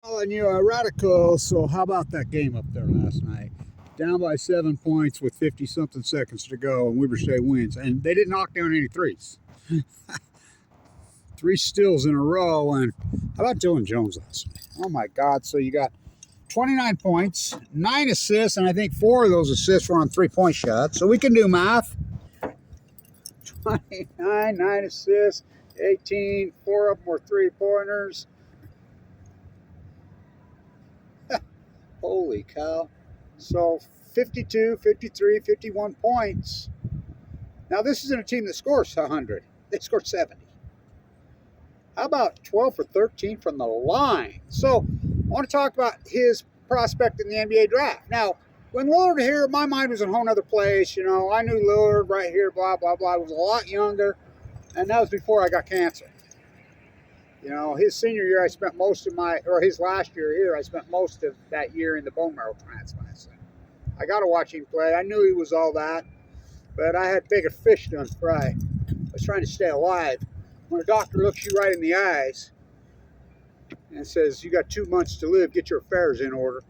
And you are radical. So how about that game up there last night? Down by 7 points with 50-something seconds to go, and Weber State wins. And they didn't knock down any threes. 3 steals in a row. And how about Dillon Jones last night? Oh, my God. So you got 29 points, 9 assists, and I think 4 of those assists were on three-point shots. So we can do math. 29, 9 assists, 18, 4 of them were three-pointers. Holy cow. So 52, 53, 51 points. Now, this isn't a team that scores 100. They scored 70. How about 12 for 13 from the line? So I want to talk about his prospect in the NBA draft. Now, when Lillard was here, my mind was in a whole other place. You know, I knew Lillard right here, blah, blah, blah. I was a lot younger, and that was before I got cancer. You know, his senior year, I spent most of his last year here, I spent most of that year in the bone marrow transplant. I got to watch him play. I knew he was all that, but I had bigger fish to fry. I was trying to stay alive. When a doctor looks you right in the eyes and says, you got 2 months to live, get your affairs in order.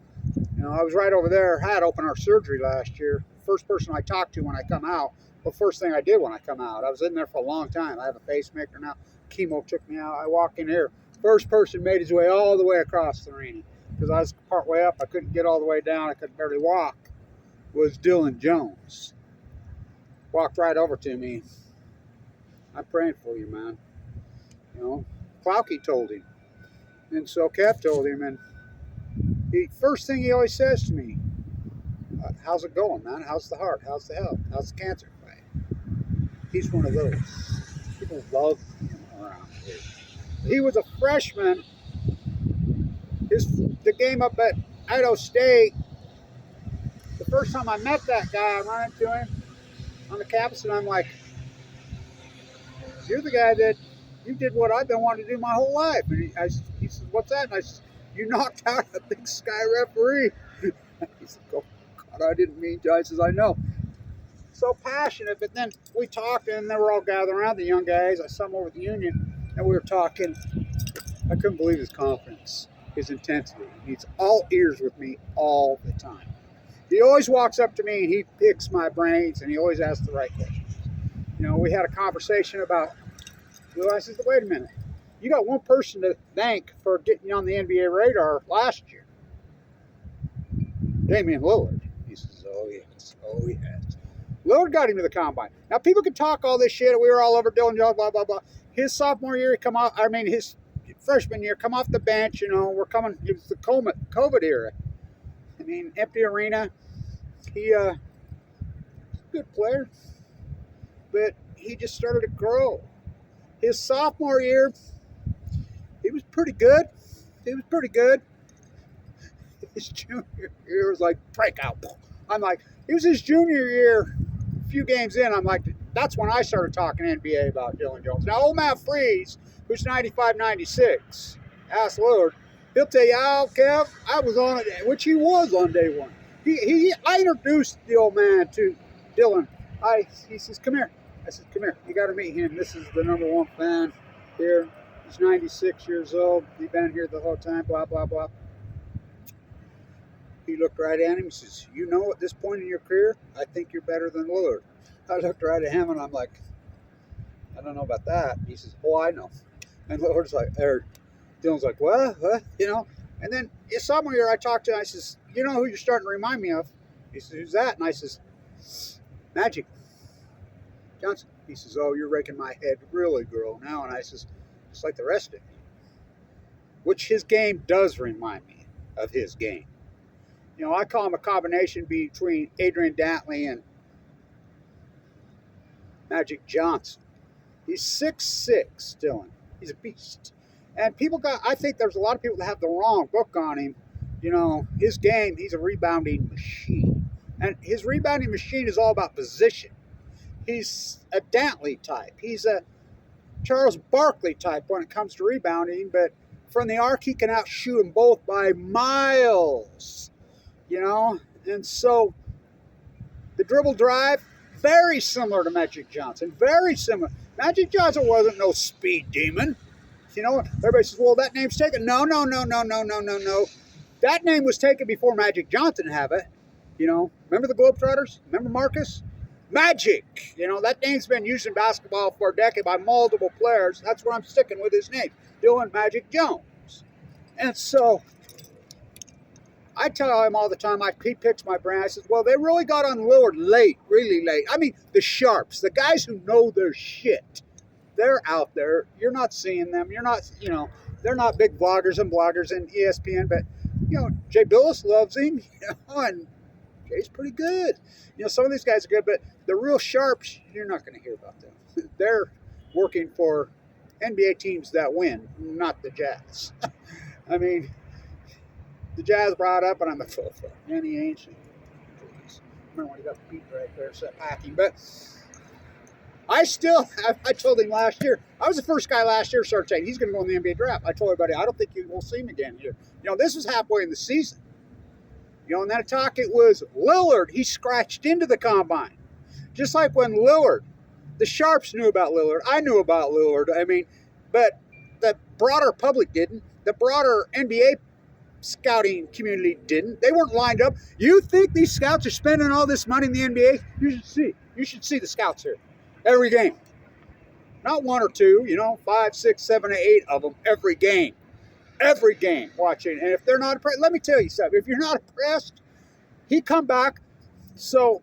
You know, I was right over there, had open heart surgery last year. First person I talked to when I come out, well, first thing I did when I come out. I was in there for a long time. I have a pacemaker now. Chemo took me out. I walk in here. First person made his way all the way across the arena because I was part way up. I couldn't get all the way down. I could barely walk. Was Dillon Jones. Walked right over to me. I'm praying for you, man. You know, Clowkey told him. And so Kev told him. And the first thing he always says to me, how's it going, man? How's the heart? How's the health? How's the cancer fight? He's one of those. People love him around here. He was a freshman. The game up at Idaho State, the first time I met that guy, I ran into him on the campus, and I'm like, you're the guy that you did what I've been wanting to do my whole life. And he said, what's that? And I said, you knocked out a Big Sky referee. He said, oh, God, I didn't mean to. I says, I know. So passionate, but then we talked, and they were all gathered around, the young guys. I saw them over at the Union, and we were talking. I couldn't believe his confidence, his intensity. He's all ears with me all the time. He always walks up to me, and he picks my brains, and he always asks the right questions. You know, we had a conversation about, well, I said, wait a minute. You got one person to thank for getting you on the NBA radar last year. Damian Lillard. He says, oh, yes. Oh, yes. Lillard got him to the combine. Now, people can talk all this shit. We were all over Dillon Jones, blah, blah, blah. His sophomore year, his freshman year, come off the bench, you know, it was the COVID era. I mean, empty arena. He, good player. But he just started to grow. His sophomore year, he was pretty good. His junior year was like breakout. I'm like, it was his junior year, a few games in, I'm like, that's when I started talking NBA about Dillon Jones. Now, old Matt Freeze, who's 95, 96, ask Lillard, he'll tell you, oh, Kev, I was on it, which he was on day one. I introduced the old man to Dillon. He says, come here. I said, come here. You got to meet him. This is the number one fan here. He's 96 years old. He's been here the whole time, blah, blah, blah. He looked right at him and says, you know, at this point in your career, I think you're better than Lillard. I looked right at him and I'm like, I don't know about that. He says, oh, I know. And Dillon's like, what? You know? And then his sophomore year, I talked to him. I says, you know who you're starting to remind me of? He says, who's that? And I says, Magic Johnson. He says, oh, you're raking my head really, girl, now. And I says, just like the rest of you. Which his game does remind me of his game. You know, I call him a combination between Adrian Dantley and Magic Johnson. He's 6'6", Dillon. He's a beast. And I think there's a lot of people that have the wrong book on him. You know, his game, he's a rebounding machine. And his rebounding machine is all about position. He's a Dantley type. He's a Charles Barkley type when it comes to rebounding, but from the arc, he can outshoot them both by miles. You know, and so the dribble drive, very similar to Magic Johnson, very similar. Magic Johnson wasn't no speed demon. You know, everybody says, well, that name's taken. No. That name was taken before Magic Johnson had it. You know, remember the Globetrotters? Remember Marcus? Magic. You know, that name's been used in basketball for a decade by multiple players. That's where I'm sticking with his name, Dillon Magic Jones. And so I tell him all the time, he picks my brain. I says, well, they really got on Lillard late, really late. I mean, the sharps, the guys who know their shit, they're out there. You're not seeing them. You're not, you know, they're not big vloggers and bloggers and ESPN, but, you know, Jay Billis loves him, you know, and Jay's pretty good. You know, some of these guys are good, but the real sharps, you're not going to hear about them. They're working for NBA teams that win, not the Jazz. I mean, the Jazz brought up, and I'm a full fan. And he ain't. Please. Remember when he got the beat right there, set packing. But I told him last year, I was the first guy last year to start saying he's going to go in the NBA draft. I told everybody, I don't think you will see him again here. You know, this was halfway in the season. You know, in that talk, it was Lillard. He scratched into the combine. Just like when Lillard, the Sharps knew about Lillard. I knew about Lillard. I mean, but the broader public didn't. The broader NBA scouting community didn't. They weren't lined up. You think these scouts are spending all this money in the NBA? You should see. You should see the scouts here. Every game. Not one or two, you know, 5, 6, 7, 8 of them every game. Every game watching. And if they're not impressed, let me tell you something. If you're not impressed, he come back. So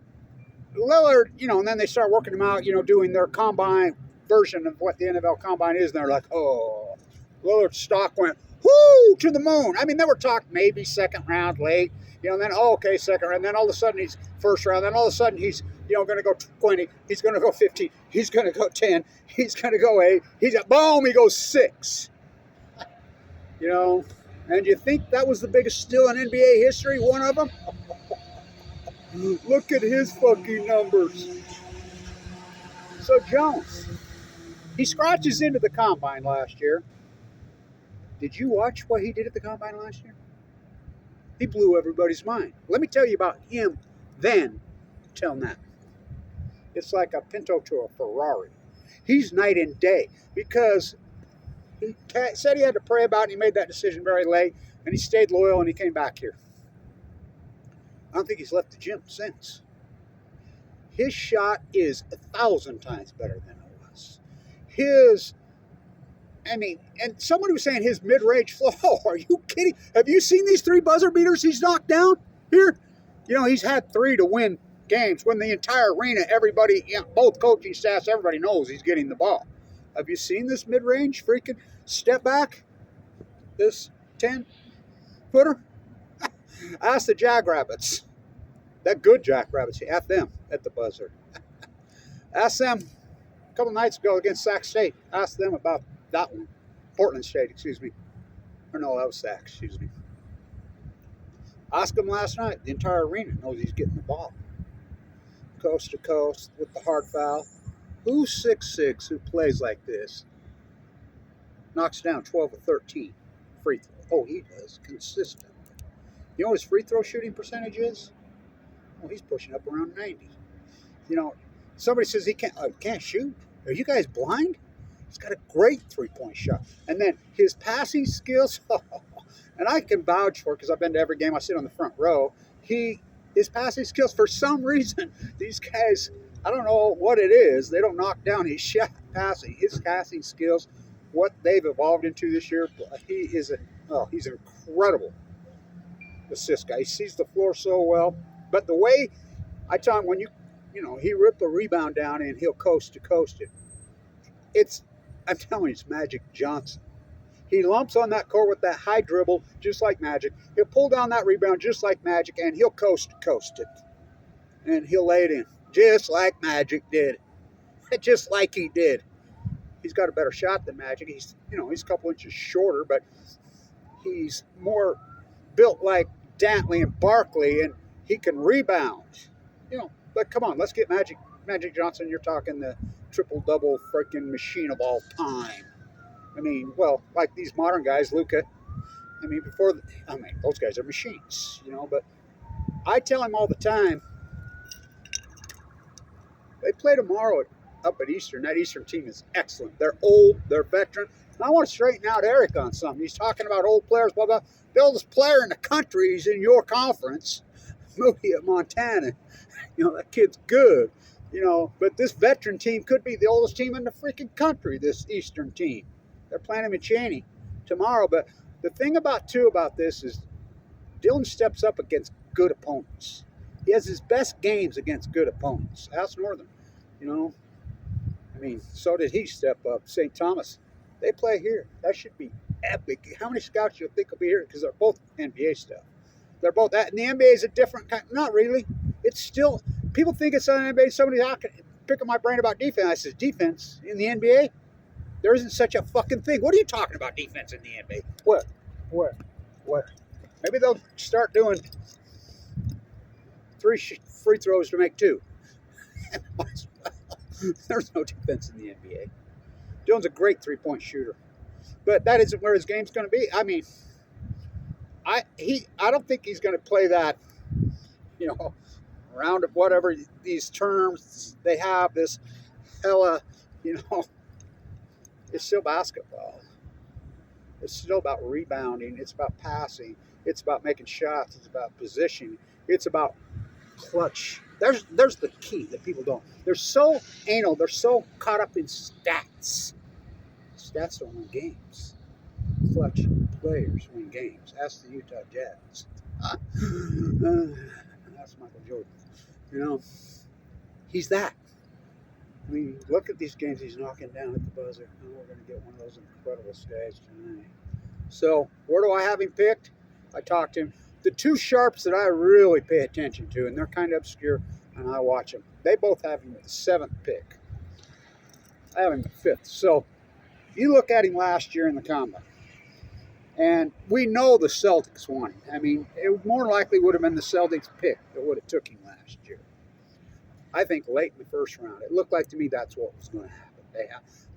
Lillard, you know, and then they start working him out, you know, doing their combine version of what the NFL combine is. And they're like, oh, Lillard's stock went, whoo, to the moon. I mean, they were talking maybe second round late, you know, and then, oh, okay, second round. Then all of a sudden he's first round. Then all of a sudden he's, you know, going to go 20. He's going to go 15. He's going to go 10. He's going to go 8. Boom, he goes 6. You know, and you think that was the biggest steal in NBA history, one of them? Look at his fucking numbers. So Jones, he scratches into the combine last year. Did you watch what he did at the combine last year? He blew everybody's mind. Let me tell you about him then till now. It's like a Pinto to a Ferrari. He's night and day because he said he had to pray about it and he made that decision very late and he stayed loyal and he came back here. I don't think he's left the gym since. His shot is 1,000 times better than it was. And somebody was saying his mid-range flow. Are you kidding? Have you seen these 3 buzzer beaters he's knocked down here? You know, he's had 3 to win games when the entire arena, everybody, you know, both coaching staffs, everybody knows he's getting the ball. Have you seen this mid-range freaking step back? This 10-footer? Ask the Jackrabbits. That good Jackrabbits. At them at the buzzer. Ask them a couple nights ago against Sac State. Ask them about that one. Portland State, excuse me. Or no, that was Sac, excuse me. Ask them last night. The entire arena knows he's getting the ball. Coast to coast with the hard foul. Who's 6'6", who plays like this, knocks down 12 or 13 free throw? Oh, he does. Consistent. You know what his free throw shooting percentage is? Oh, he's pushing up around 90. You know, somebody says he can't shoot. Are you guys blind? He's got a great three-point shot. And then his passing skills, and I can vouch for it because I've been to every game. I sit on the front row. His passing skills, for some reason, these guys, I don't know what it is. They don't knock down his shot passing. His passing skills, what they've evolved into this year, he's an incredible assist guy. He sees the floor so well. But the way I tell him, when he ripped a rebound down and he'll coast to coast it. I'm telling you, it's Magic Johnson. He lumps on that court with that high dribble, just like Magic. He'll pull down that rebound just like Magic, and he'll coast to coast it. And he'll lay it in, just like Magic did. Just like he did. He's got a better shot than Magic. He's a couple inches shorter, but he's more built like Dantley and Barkley, and he can rebound. But come on, let's get Magic Johnson. You're talking the triple-double freaking machine of all time. I mean, well, like these modern guys, Luka. Those guys are machines, But I tell him all the time, they play tomorrow up at Eastern. That Eastern team is excellent. They're old. They're veteran. I want to straighten out Eric on something. He's talking about old players, blah, blah. The oldest player in the country is in your conference, Moody at Montana. That kid's good. But this veteran team could be the oldest team in the freaking country, this Eastern team. They're playing him at Cheney tomorrow. But the thing about this is Dillon steps up against good opponents. He has his best games against good opponents. Ask Northern. So did he step up. St. Thomas, they play here. That should be epic. How many scouts do you think will be here? Because they're both NBA stuff. They're both that. And the NBA is a different kind. Not really. It's still, people think it's an NBA. Somebody's picking my brain about defense. I says, defense in the NBA? There isn't such a fucking thing. What are you talking about defense in the NBA? What? Maybe they'll start doing 3 free throws to make 2. There's no defense in the NBA. Dillon's a great 3-point shooter, but that isn't where his game's going to be. I don't think he's going to play that, round of whatever these terms they have. This hella, it's still basketball. It's still about rebounding. It's about passing. It's about making shots. It's about positioning. It's about clutch. There's the key that people don't. They're so anal. They're so caught up in stats. Stats don't win games. Clutch players win games. Ask the Utah Jazz. That's Michael Jordan. He's that. Look at these games he's knocking down at the buzzer. We're going to get one of those incredible guys tonight. So, where do I have him picked? I talked to him. The 2 sharps that I really pay attention to, and they're kind of obscure, and I watch them, they both have him at the 7th pick. I have him at 5th. So, you look at him last year in the combine, and we know the Celtics want him. It more likely would have been the Celtics pick that would have took him last year. I think late in the first round. It looked like to me that's what was going to happen.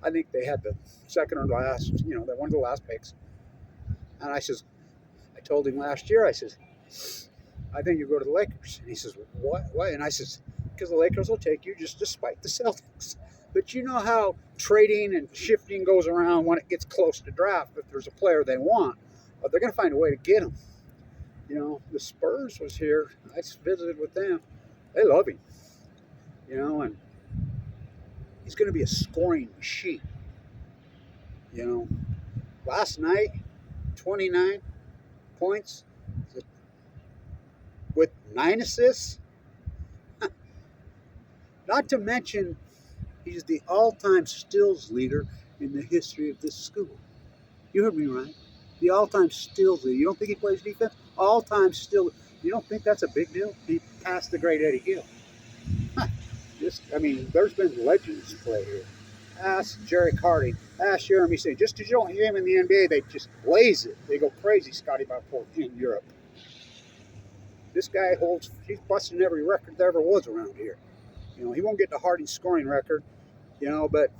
I think they had the second or last, they one of the last picks. And I told him last year, I think you go to the Lakers. And he says, what? And I says, because the Lakers will take you just despite the Celtics. But you know how trading and shifting goes around when it gets close to draft. If there's a player they want, but they're going to find a way to get him. The Spurs was here. I visited with them. They love him. And he's going to be a scoring machine. Last night, 29 points with 9 assists. Not to mention, he's the all-time steals leader in the history of this school. You heard me right. The all-time steals leader. You don't think he plays defense? All-time steals. You don't think that's a big deal? He passed the great Eddie Gill. There's been legends play here. Ask Jerry Harding. Ask Jeremy Say. Just because you don't hear him in the NBA, they just blaze it. They go crazy, Scotty Barport in Europe. This guy he's busting every record there ever was around here. He won't get the Harding scoring record, but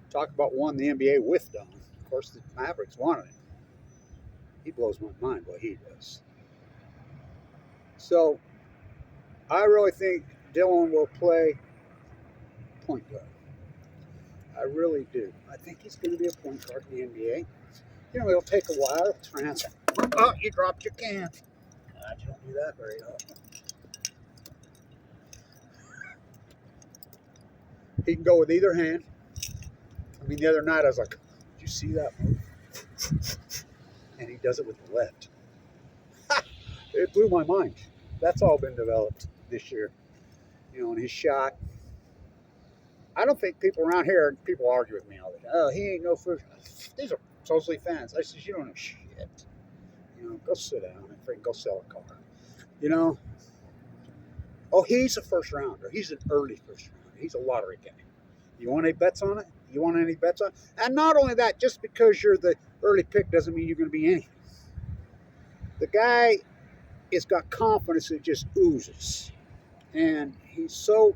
talk about one the NBA whiffed on. Of course, the Mavericks wanted him. He blows my mind what he does. So, I really think Dillon will play point guard. I really do. I think he's going to be a point guard in the NBA. It'll take a while to transfer. Oh, you dropped your can. You don't do that very often. He can go with either hand. The other night I was like, did you see that move? And he does it with the left. It blew my mind. That's all been developed this year. And his shot. I don't think people around here, people argue with me all the time. Oh, he ain't no first. These are totally fans. I says, you don't know shit. Go sit down and freaking go sell a car. Oh, he's a first rounder. He's an early first rounder. He's a lottery guy. You want any bets on it? You want any bets on it? And not only that, just because you're the early pick doesn't mean you're going to be anything. The guy has got confidence that just oozes. And he's so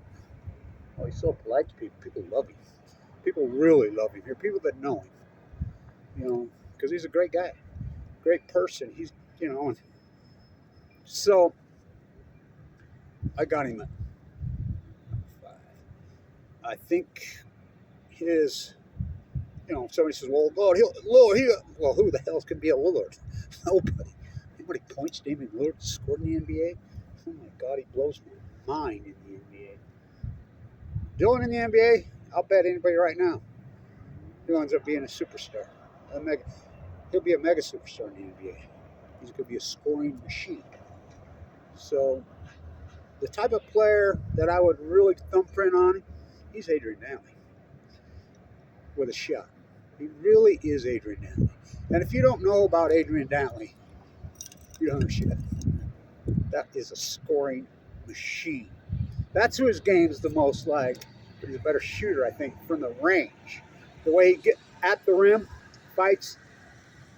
polite to people. People love him. People really love him here. People that know him. Because he's a great guy. Great person. He's, so I got him at 5. I think his, somebody says, well, well, who the hell could be a Lillard? Nobody. Anybody points Damian Lillard scored in the NBA? Oh my God, he blows my mind in the NBA. Dillon in the NBA, I'll bet anybody right now, he ends up being a superstar. He'll be a mega superstar in the NBA. He's going to be a scoring machine. So the type of player that I would really thumbprint on, he's Adrian Dantley with a shot. He really is Adrian Dantley. And if you don't know about Adrian Dantley, you don't know shit. That is a scoring machine. That's who his game's the most like. But he's a better shooter, I think, from the range. The way he get at the rim, fights.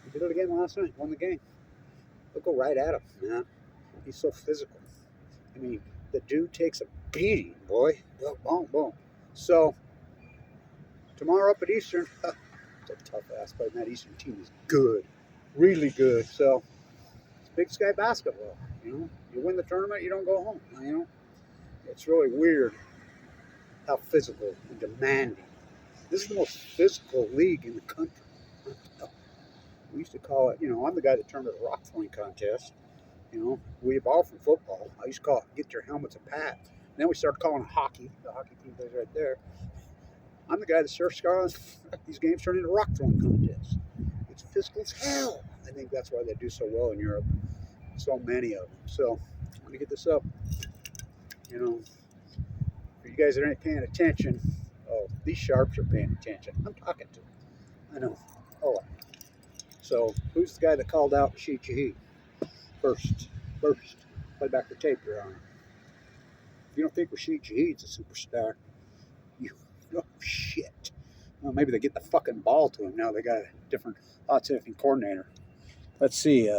He did it again last night, won the game. They'll go right at him, man. He's so physical. I mean, the dude takes a beating, boy. Boom, boom. So, tomorrow up at Eastern, it's a tough ass, but that Eastern team is good. Really good. So, it's Big Sky basketball. You win the tournament, you don't go home. It's really weird how physical and demanding. This is the most physical league in the country. We used to call it, I'm the guy that turned it a rock throwing contest. We evolved from football. I used to call it get your helmets a pat. And then we started calling it hockey. The hockey team plays right there. I'm the guy that surfs these games turn into rock throwing contests. It's physical as hell. I think that's why they do so well in Europe. So many of them. So let me get this up. For you guys that ain't paying attention, these sharps are paying attention. I'm talking to them. I know. Oh. So who's the guy that called out Rashid Shaheed? First. Play back the tape, Your Honor. If you don't think Rashid Shaheed's a superstar, you know shit. Well, maybe they get the fucking ball to him now. They got a different hot-sniffing coordinator. Let's see.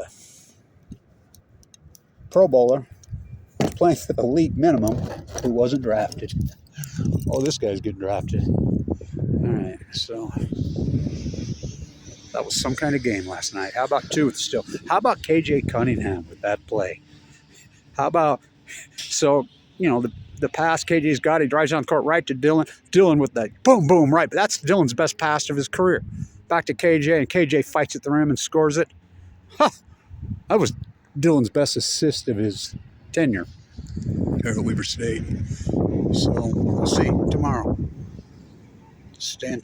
Pro Bowler playing for the league minimum who wasn't drafted. Oh, this guy's getting drafted. All right, so that was some kind of game last night. How about two still? How about KJ Cunningham with that play? How about, the pass KJ's got, he drives down the court right to Dillon. Dillon with that boom, boom, right. But that's Dillon's best pass of his career. Back to KJ, and KJ fights at the rim and scores it. Huh. That was Dillon's best assist of his tenure here at Weber State. So we'll see tomorrow. Stand